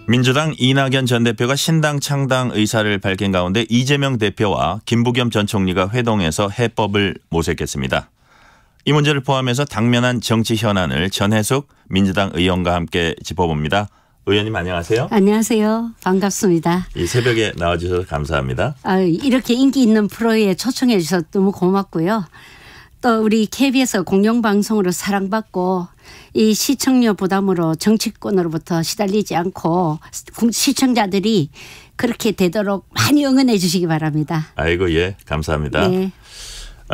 민주당 이낙연 전 대표가 신당 창당 의사를 밝힌 가운데 이재명 대표와 김부겸 전 총리가 회동해서 해법을 모색했습니다. 이 문제를 포함해서 당면한 정치 현안을 전해숙 민주당 의원과 함께 짚어봅니다. 의원님 안녕하세요. 안녕하세요. 반갑습니다. 이 새벽에 나와주셔서 감사합니다. 이렇게 인기 있는 프로에 초청해 주셔서 너무 고맙고요. 또 우리 KBS 공영방송으로 사랑받고 이 시청료 부담으로 정치권으로부터 시달리지 않고 시청자들이 그렇게 되도록 많이 응원해 주시기 바랍니다. 아이고 예 감사합니다. 네.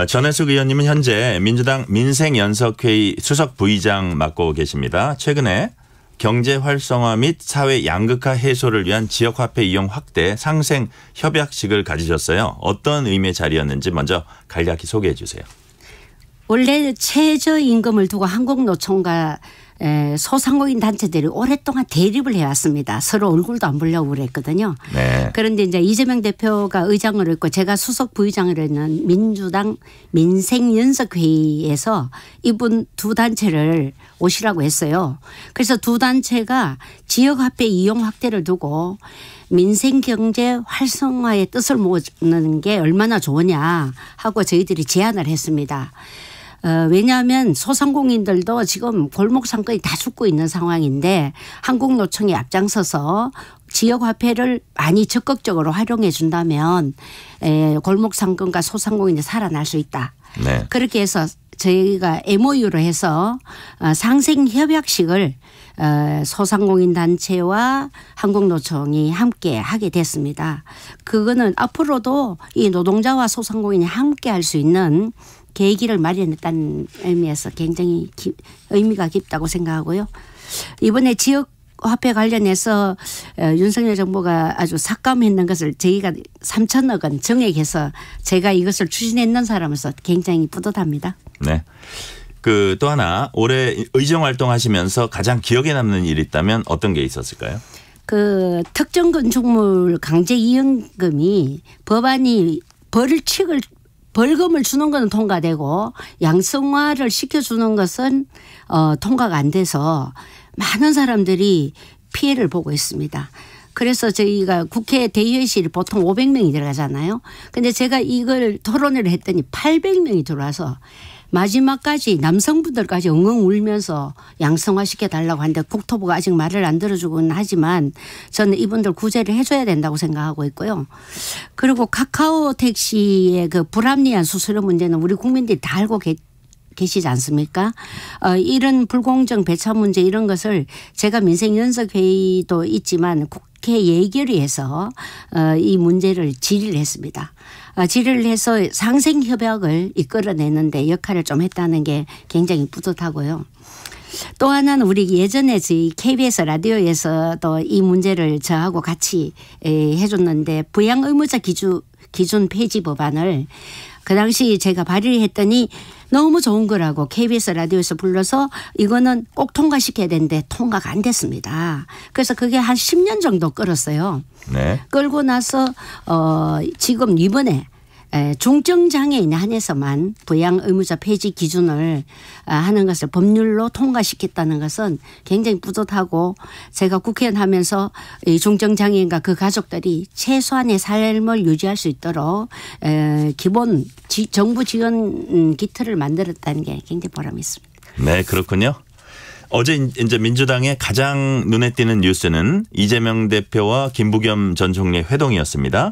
전해숙 의원님은 현재 민주당 민생연석회의 수석 부의장 맡고 계십니다. 최근에 경제 활성화 및 사회 양극화 해소를 위한 지역화폐 이용 확대 상생 협약식을 가지셨어요. 어떤 의미의 자리였는지 먼저 간략히 소개해 주세요. 원래 최저임금을 두고 한국노총과 소상공인 단체들이 오랫동안 대립을 해왔습니다. 서로 얼굴도 안 보려고 그랬거든요. 네. 그런데 이제 이재명 대표가 의장으로 있고 제가 수석 부의장으로 있는 민주당 민생연석회의에서 이분 두 단체를 오시라고 했어요. 그래서 두 단체가 지역화폐 이용 확대를 두고 민생경제 활성화의 뜻을 모으는 게 얼마나 좋으냐 하고 저희들이 제안을 했습니다. 왜냐하면 소상공인들도 지금 골목상권이 다 죽고 있는 상황인데 한국노총이 앞장서서 지역화폐를 많이 적극적으로 활용해 준다면 골목상권과 소상공인이 살아날 수 있다. 네. 그렇게 해서 저희가 MOU로 해서 상생협약식을 소상공인 단체와 한국노총이 함께 하게 됐습니다. 그거는 앞으로도 이 노동자와 소상공인이 함께 할 수 있는 계기를 마련했다는 의미에서 굉장히 의미가 깊다고 생각하고요. 이번에 지역화폐 관련해서 윤석열 정부가 아주 삭감했는 것을 저희가 3천억 원 정액해서 제가 이것을 추진했는 사람으로서 굉장히 뿌듯합니다. 네. 또 하나 올해 의정 활동하시면서 가장 기억에 남는 일이 있다면 어떤 게 있었을까요? 특정 건축물 강제 이용금이 법안이 벌금을 주는 것은 통과되고 양성화를 시켜주는 것은 통과가 안 돼서 많은 사람들이 피해를 보고 있습니다. 그래서 저희가 국회 대의회실이 보통 500명이 들어가잖아요. 근데 제가 이걸 토론을 했더니 800명이 들어와서 마지막까지 남성분들까지 엉엉 울면서 양성화 시켜달라고 하는데 국토부가 아직 말을 안 들어주곤 하지만 저는 이분들 구제를 해줘야 된다고 생각하고 있고요. 그리고 카카오 택시의 그 불합리한 수수료 문제는 우리 국민들이 다 알고 계시지 않습니까? 이런 불공정 배차 문제 이런 것을 제가 민생연석회의도 있지만 국회 예결위에서 이 문제를 질의를 했습니다. 질의를 해서 상생협약을 이끌어내는데 역할을 좀 했다는 게 굉장히 뿌듯하고요. 또 하나는 우리 예전에 저희 KBS 라디오에서도 이 문제를 저하고 같이 해줬는데 부양의무자 기준 폐지 법안을 그 당시 제가 발의를 했더니 너무 좋은 거라고 KBS 라디오에서 불러서 이거는 꼭 통과시켜야 되는데 통과가 안 됐습니다. 그래서 그게 한 10년 정도 끌었어요. 네. 끌고 나서 지금 이번에 중증장애인에 한해서만 부양의무자 폐지 기준을 하는 것을 법률로 통과시켰다는 것은 굉장히 뿌듯하고 제가 국회의원 하면서 중증장애인과 그 가족들이 최소한의 삶을 유지할 수 있도록 기본 정부 지원 기틀을 만들었다는 게 굉장히 보람이 있습니다. 네 그렇군요. 어제 이제 민주당의 가장 눈에 띄는 뉴스는 이재명 대표와 김부겸 전 총리의 회동이었습니다.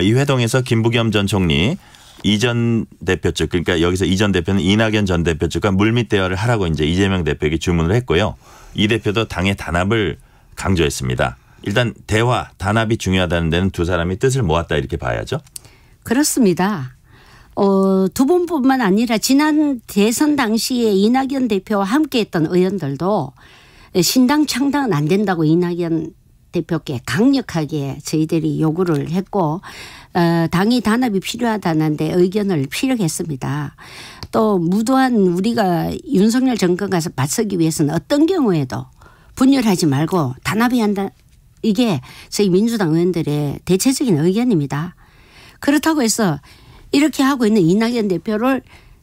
이 회동에서 김부겸 전 총리 이전 대표 측 그러니까 여기서 이전 대표는 이낙연 전 대표 측과 물밑 대화를 하라고 이제 이재명 대표에게 주문을 했고요. 이 대표도 당의 단합을 강조했습니다. 일단 대화 단합이 중요하다는 데는 두 사람이 뜻을 모았다 이렇게 봐야죠. 그렇습니다. 두 분뿐만 아니라 지난 대선 당시에 이낙연 대표와 함께했던 의원들도 신당 창당은 안 된다고 이낙연 대표께 강력하게 저희들이 요구를 했고 당이 단합이 필요하다는데 의견을 피력했습니다. 또 무도한 우리가 윤석열 정권과 맞서기 위해서는 어떤 경우에도 분열하지 말고 단합해야 한다. 이게 저희 민주당 의원들의 대체적인 의견입니다. 그렇다고 해서 이렇게 하고 있는 이낙연 대표를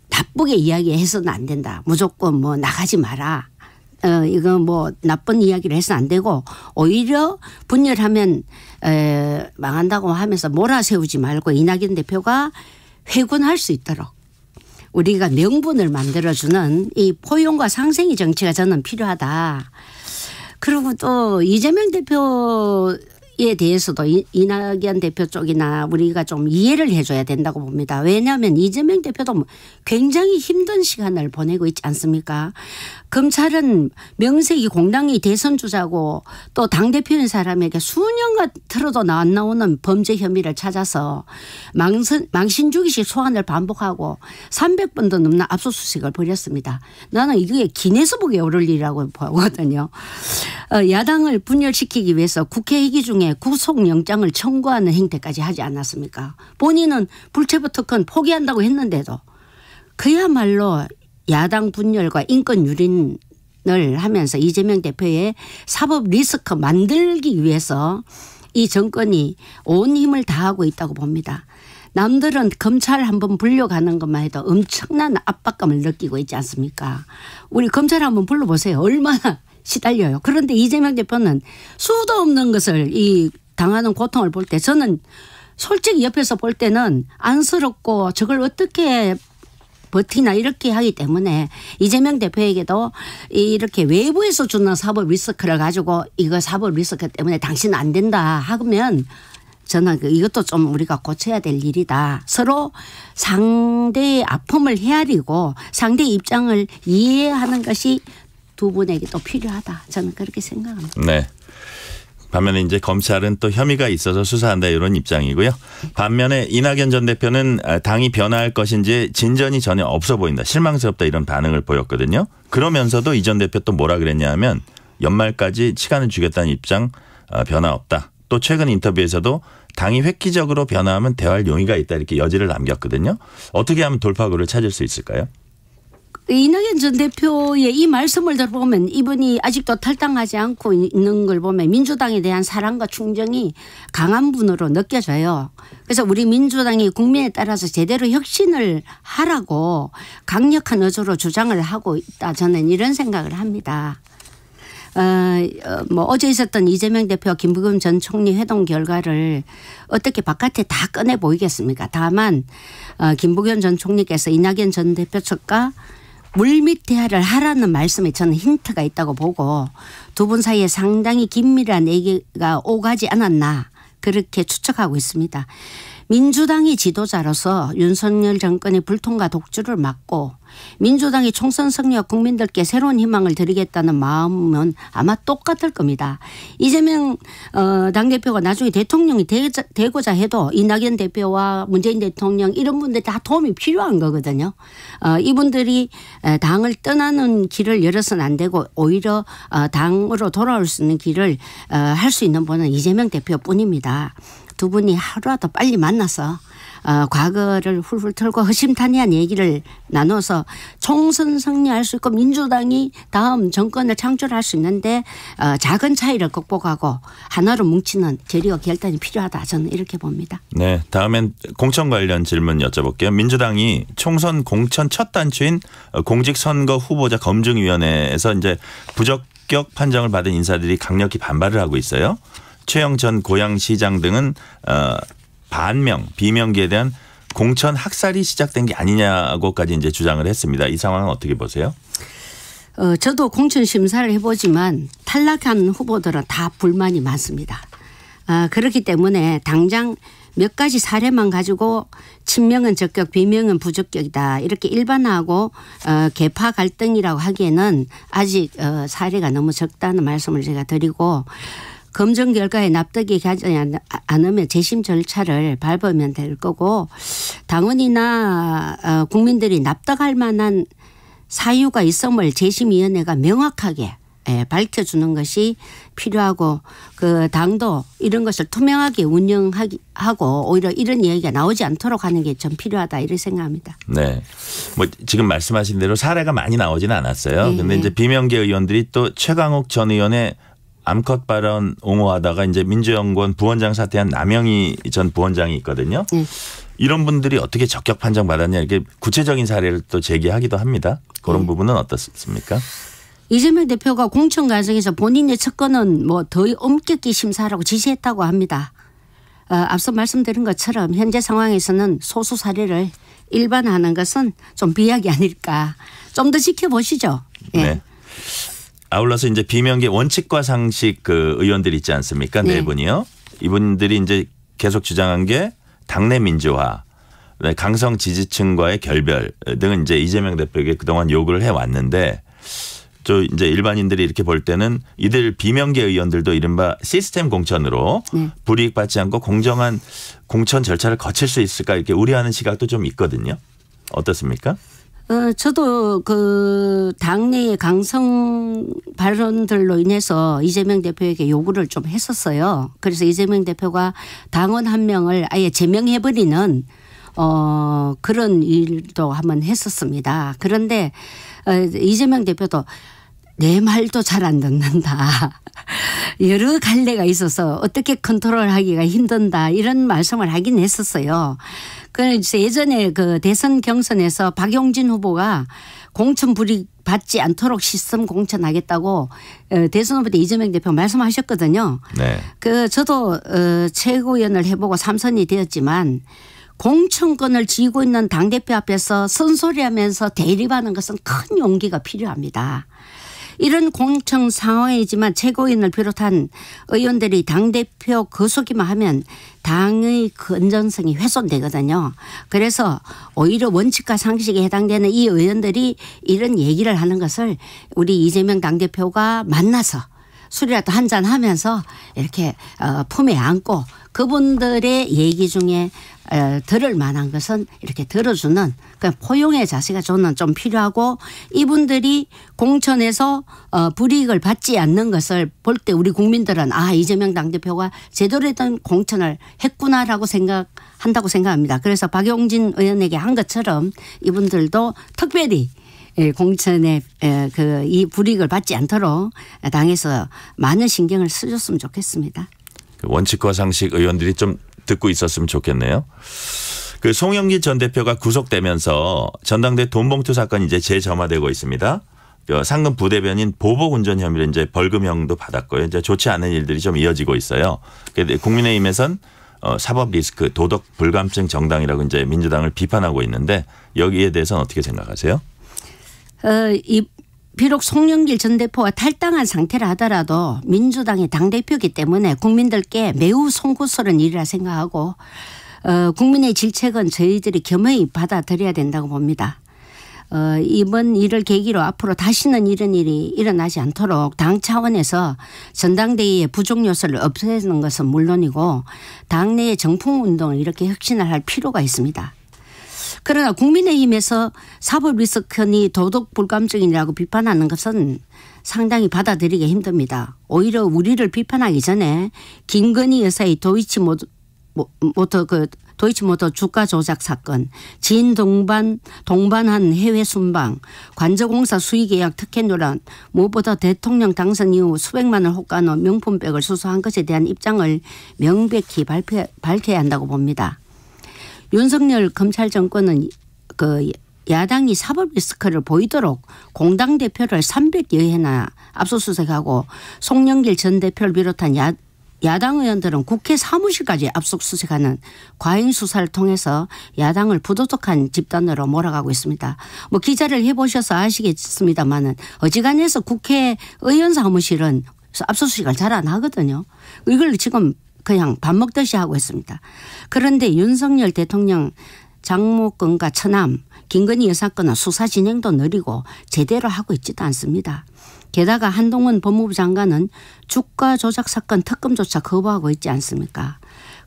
나쁘게 이야기해서는 안 된다. 무조건 뭐 나가지 마라. 이거 뭐 나쁜 이야기를 해서 안 되고 오히려 분열하면 망한다고 하면서 몰아세우지 말고 이낙연 대표가 회군할 수 있도록 우리가 명분을 만들어주는 이 포용과 상생의 정치가 저는 필요하다. 그리고 또 이재명 대표에 대해서도 이낙연 대표 쪽이나 우리가 좀 이해를 해줘야 된다고 봅니다. 왜냐하면 이재명 대표도 굉장히 힘든 시간을 보내고 있지 않습니까? 검찰은 명색이 공당이 대선 주자고 또 당대표인 사람에게 수년간 틀어도 안 나오는 범죄 혐의를 찾아서 망신주기식 소환을 반복하고 300번도 넘는 압수수색을 벌였습니다. 나는 이게 기네스북에 오를 일이라고 보거든요. 야당을 분열시키기 위해서 국회 회기 중에 구속영장을 청구하는 행태까지 하지 않았습니까? 본인은 불체포 특권 포기한다고 했는데도 그야말로 야당 분열과 인권 유린을 하면서 이재명 대표의 사법 리스크 만들기 위해서 이 정권이 온 힘을 다하고 있다고 봅니다. 남들은 검찰 한번 불려가는 것만 해도 엄청난 압박감을 느끼고 있지 않습니까? 우리 검찰 한번 불러보세요. 얼마나 시달려요. 그런데 이재명 대표는 수도 없는 것을 이 당하는 고통을 볼 때 저는 솔직히 옆에서 볼 때는 안쓰럽고 저걸 어떻게 버티나 이렇게 하기 때문에 이재명 대표에게도 이렇게 외부에서 주는 사법 리스크를 가지고 이거 사법 리스크 때문에 당신은 안 된다 하면 저는 이것도 좀 우리가 고쳐야 될 일이다. 서로 상대의 아픔을 헤아리고 상대의 입장을 이해하는 것이 두 분에게 또 필요하다. 저는 그렇게 생각합니다. 네. 반면에 이제 검찰은 또 혐의가 있어서 수사한다 이런 입장이고요. 반면에 이낙연 전 대표는 당이 변화할 것인지 진전이 전혀 없어 보인다. 실망스럽다 이런 반응을 보였거든요. 그러면서도 이 전 대표 또 뭐라 그랬냐 하면 연말까지 시간을 주겠다는 입장 변화 없다. 또 최근 인터뷰에서도 당이 획기적으로 변화하면 대화할 용의가 있다 이렇게 여지를 남겼거든요. 어떻게 하면 돌파구를 찾을 수 있을까요? 이낙연 전 대표의 이 말씀을 들어보면 이분이 아직도 탈당하지 않고 있는 걸 보면 민주당에 대한 사랑과 충정이 강한 분으로 느껴져요. 그래서 우리 민주당이 국민에 따라서 제대로 혁신을 하라고 강력한 의지로 주장을 하고 있다. 저는 이런 생각을 합니다. 어제 있었던 이재명 대표와 김부겸 전 총리 회동 결과를 어떻게 바깥에 다 꺼내 보이겠습니까? 다만 김부겸 전 총리께서 이낙연 전 대표 측과 물밑 대화를 하라는 말씀에 저는 힌트가 있다고 보고 두 분 사이에 상당히 긴밀한 얘기가 오가지 않았나 그렇게 추측하고 있습니다. 민주당의 지도자로서 윤석열 정권의 불통과 독주를 막고 민주당이 총선 승리와 국민들께 새로운 희망을 드리겠다는 마음은 아마 똑같을 겁니다. 이재명 당대표가 나중에 대통령이 되고자 해도 이낙연 대표와 문재인 대통령 이런 분들 다 도움이 필요한 거거든요. 이분들이 당을 떠나는 길을 열어서는 안 되고 오히려 당으로 돌아올 수 있는 길을 할 수 있는 분은 이재명 대표뿐입니다. 두 분이 하루라도 빨리 만나서 과거를 훌훌 털고 허심탄회한 얘기를 나눠서 총선 승리할 수 있고 민주당이 다음 정권을 창출할 수 있는데 작은 차이를 극복하고 하나로 뭉치는 결의와 결단이 필요하다. 저는 이렇게 봅니다. 네, 다음엔 공천 관련 질문 여쭤볼게요. 민주당이 총선 공천 첫 단추인 공직선거 후보자 검증위원회에서 이제 부적격 판정을 받은 인사들이 강력히 반발을 하고 있어요. 최영 전 고양시장 등은 반명, 비명기에 대한 공천 학살이 시작된 게 아니냐고까지 이제 주장을 했습니다. 이 상황은 어떻게 보세요? 저도 공천 심사를 해보지만 탈락한 후보들은 다 불만이 많습니다. 그렇기 때문에 당장 몇 가지 사례만 가지고 친명은 적격, 비명은 부적격이다 이렇게 일반화하고 계파 갈등이라고 하기에는 아직 사례가 너무 적다는 말씀을 제가 드리고 검증 결과에 납득이 가지 않으면 재심 절차를 밟으면 될 거고 당원이나 국민들이 납득할 만한 사유가 있음을 재심위원회가 명확하게 밝혀주는 것이 필요하고 그 당도 이런 것을 투명하게 운영하고 오히려 이런 이야기가 나오지 않도록 하는 게 좀 필요하다 이렇게 생각합니다. 네, 뭐 지금 말씀하신 대로 사례가 많이 나오지는 않았어요. 그런데 이제 비명계 의원들이 또 최강욱 전 의원의 암컷 발언 옹호하다가 이제 민주연구원 부원장 사퇴한 남영희 전 부원장이 있거든요. 이런 분들이 어떻게 적격 판정 받았냐 이렇게 구체적인 사례를 또 제기하기도 합니다. 그런 부분은 어떻습니까? 이재명 대표가 공천 과정에서 본인의 측근은 뭐 더 엄격히 심사하라고 지시했다고 합니다. 앞서 말씀드린 것처럼 현재 상황에서는 소수 사례를 일반화하는 것은 좀 비약이 아닐까. 좀 더 지켜보시죠. 예. 네. 아울러서 이제 비명계 원칙과 상식 그 의원들 있지 않습니까? 네 분이요. 이분들이 이제 계속 주장한 게 당내 민주화, 강성 지지층과의 결별 등은 이제 이재명 대표에게 그동안 요구를 해왔는데 저 이제 일반인들이 이렇게 볼 때는 이들 비명계 의원들도 이른바 시스템 공천으로 불이익 받지 않고 공정한 공천 절차를 거칠 수 있을까 이렇게 우려하는 시각도 좀 있거든요. 어떻습니까? 저도 그 당내의 강성 발언들로 인해서 이재명 대표에게 요구를 좀 했었어요. 그래서 이재명 대표가 당원 한 명을 아예 제명해버리는 그런 일도 한번 했었습니다. 그런데 이재명 대표도 내 말도 잘 안 듣는다. 여러 갈래가 있어서 어떻게 컨트롤하기가 힘든다 이런 말씀을 하긴 했었어요. 그래서 예전에 그 대선 경선에서 박용진 후보가 공천 불이익 받지 않도록 시스템 공천하겠다고 대선 후보 때 이재명 대표 말씀하셨거든요. 네. 저도 최고위원을 해보고 3선이 되었지만 공천권을 쥐고 있는 당대표 앞에서 쓴소리하면서 대립하는 것은 큰 용기가 필요합니다. 이런 공천 상황이지만 최고위원을 비롯한 의원들이 당대표 거수기만 하면 당의 건전성이 훼손되거든요. 그래서 오히려 원칙과 상식에 해당되는 이 의원들이 이런 얘기를 하는 것을 우리 이재명 당대표가 만나서 술이라도 한잔 하면서 이렇게 품에 안고 그분들의 얘기 중에 들을 만한 것은 이렇게 들어주는 그냥 포용의 자세가 저는 좀 필요하고 이분들이 공천에서 불이익을 받지 않는 것을 볼 때 우리 국민들은 이재명 당대표가 제대로 된 공천을 했구나라고 한다고 생각합니다. 그래서 박용진 의원에게 한 것처럼 이분들도 특별히 공천에 이 불이익을 받지 않도록 당에서 많은 신경을 써줬으면 좋겠습니다. 원칙과 상식 의원들이 좀 듣고 있었으면 좋겠네요. 그 송영길 전 대표가 구속되면서 전당대 돈봉투 사건이 이제 재점화되고 있습니다. 상금 부대변인 보복 운전 혐의로 이제 벌금형도 받았고요. 이제 좋지 않은 일들이 좀 이어지고 있어요. 국민의힘에선 사법 리스크, 도덕 불감증 정당이라고 이제 민주당을 비판하고 있는데 여기에 대해서는 어떻게 생각하세요? 비록 송영길 전 대표가 탈당한 상태라 하더라도 민주당의 당대표이기 때문에 국민들께 매우 송구스러운 일이라 생각하고 국민의 질책은 저희들이 겸허히 받아들여야 된다고 봅니다. 이번 일을 계기로 앞으로 다시는 이런 일이 일어나지 않도록 당 차원에서 전당대회의 부족 요소를 없애는 것은 물론이고 당내의 정풍운동을 이렇게 혁신을 할 필요가 있습니다. 그러나 국민의힘에서 사법 리스크니 도덕 불감증이라고 비판하는 것은 상당히 받아들이기 힘듭니다. 오히려 우리를 비판하기 전에 김건희 여사의 도이치모터 주가 조작 사건, 지인 동반한 해외 순방, 관저공사 수의계약 특혜 논란, 무엇보다 대통령 당선 이후 수백만 원 호가는 명품백을 수수한 것에 대한 입장을 명백히 밝혀야 한다고 봅니다. 윤석열 검찰 정권은 야당이 사법 리스크를 보이도록 공당 대표를 300여 회나 압수수색하고 송영길 전 대표를 비롯한 야당 의원들은 국회 사무실까지 압수수색하는 과잉 수사를 통해서 야당을 부도덕한 집단으로 몰아가고 있습니다. 기자를 해보셔서 아시겠습니다마는 어지간해서 국회의원 사무실은 압수수색을 잘 안 하거든요. 이걸 지금 그냥 밥 먹듯이 하고 있습니다. 그런데 윤석열 대통령 장모건과 처남 김건희 여사 건은 수사 진행도 느리고 제대로 하고 있지도 않습니다. 게다가 한동훈 법무부 장관은 주가 조작 사건 특검조차 거부하고 있지 않습니까?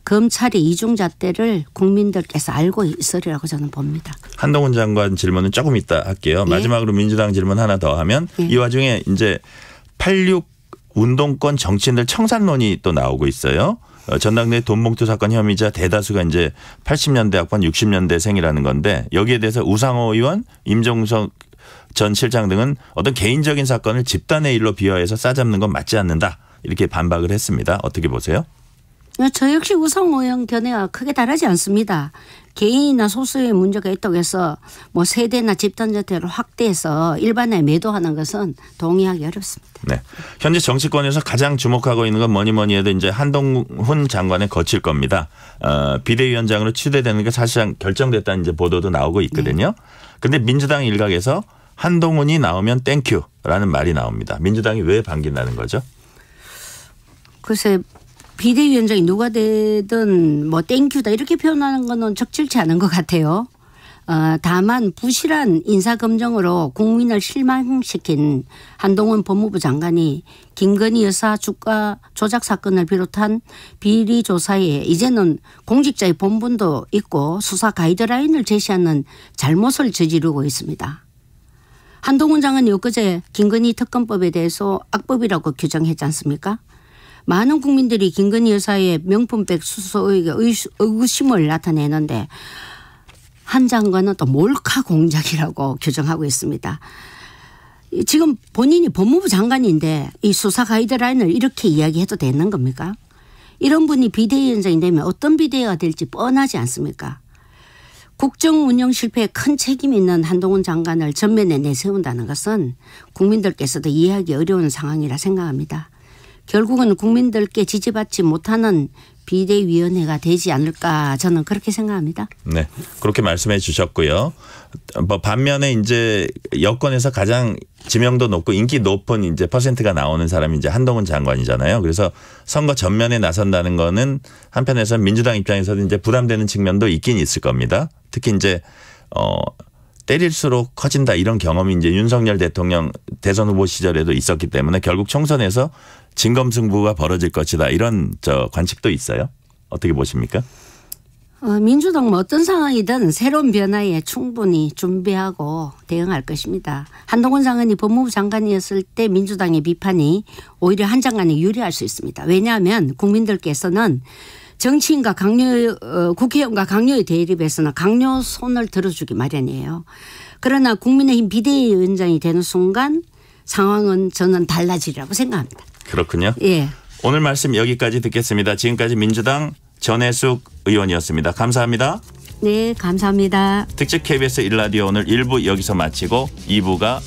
검찰이 이중잣대를 국민들께서 알고 있으리라고 저는 봅니다. 한동훈 장관 질문은 조금 이따 할게요. 마지막으로 민주당 질문 하나 더 하면 이 와중에 이제 86 운동권 정치인들 청산론이 또 나오고 있어요. 전당대 돈봉투 사건 혐의자 대다수가 이제 80년대 학번 60년대생이라는 건데 여기에 대해서 우상호 의원, 임종석 전 실장 등은 어떤 개인적인 사건을 집단의 일로 비화해서 싸잡는 건 맞지 않는다. 이렇게 반박을 했습니다. 어떻게 보세요? 저 역시 우상호 의원 견해와 크게 다르지 않습니다. 개인이나 소수의 문제가 있다고 해서 뭐 세대나 집단자태를 확대해서 일반에 매도하는 것은 동의하기 어렵습니다. 네. 현재 정치권에서 가장 주목하고 있는 건 뭐니 해도 이제 한동훈 장관에 거칠 겁니다. 비대위원장으로 추대되는 게 사실상 결정됐다는 이제 보도도 나오고 있거든요. 그런데 민주당 일각에서 한동훈이 나오면 땡큐라는 말이 나옵니다. 민주당이 왜 반긴다는 거죠? 글쎄 비대위원장이 누가 되든 뭐 땡큐다 이렇게 표현하는 거는 적절치 않은 것 같아요. 다만 부실한 인사검증으로 국민을 실망시킨 한동훈 법무부 장관이 김건희 여사 주가 조작 사건을 비롯한 비리 조사에 이제는 공직자의 본분도 있고 수사 가이드라인을 제시하는 잘못을 저지르고 있습니다. 한동훈 장관이 엊그제 김건희 특검법에 대해서 악법이라고 규정했지 않습니까? 많은 국민들이 김건희 여사의 명품백 수수 의혹에 의구심을 나타내는데 한 장관은 또 몰카 공작이라고 규정하고 있습니다. 지금 본인이 법무부 장관인데 이 수사 가이드라인을 이렇게 이야기해도 되는 겁니까? 이런 분이 비대위원장이 되면 어떤 비대위가 될지 뻔하지 않습니까? 국정 운영 실패에 큰 책임이 있는 한동훈 장관을 전면에 내세운다는 것은 국민들께서도 이해하기 어려운 상황이라 생각합니다. 결국은 국민들께 지지받지 못하는 비대위원회가 되지 않을까 저는 그렇게 생각합니다. 네, 그렇게 말씀해 주셨고요. 반면에 이제 여권에서 가장 지명도 높고 인기 높은 이제 퍼센트가 나오는 사람이 이제 한동훈 장관이잖아요. 그래서 선거 전면에 나선다는 거는 한편에서 민주당 입장에서도 이제 부담되는 측면도 있긴 있을 겁니다. 특히 이제 때릴수록 커진다 이런 경험이 이제 윤석열 대통령 대선 후보 시절에도 있었기 때문에 결국 총선에서 진검승부가 벌어질 것이다 이런 관측도 있어요. 어떻게 보십니까? 민주당은 어떤 상황이든 새로운 변화에 충분히 준비하고 대응할 것입니다. 한동훈 장관이 법무부 장관이었을 때 민주당의 비판이 오히려 한 장관이 유리할 수 있습니다. 왜냐하면 국민들께서는 정치인과 국회의원과 강요의 대립에서는 강요 손을 들어주기 마련이에요. 그러나 국민의힘 비대위원장이 되는 순간 상황은 저는 달라지리라고 생각합니다. 그렇군요. 예. 오늘 말씀 여기까지 듣겠습니다. 지금까지 민주당 전혜숙 의원이었습니다. 감사합니다. 네, 감사합니다. 특집 KBS 1라디오 오늘 1부 여기서 마치고 2부가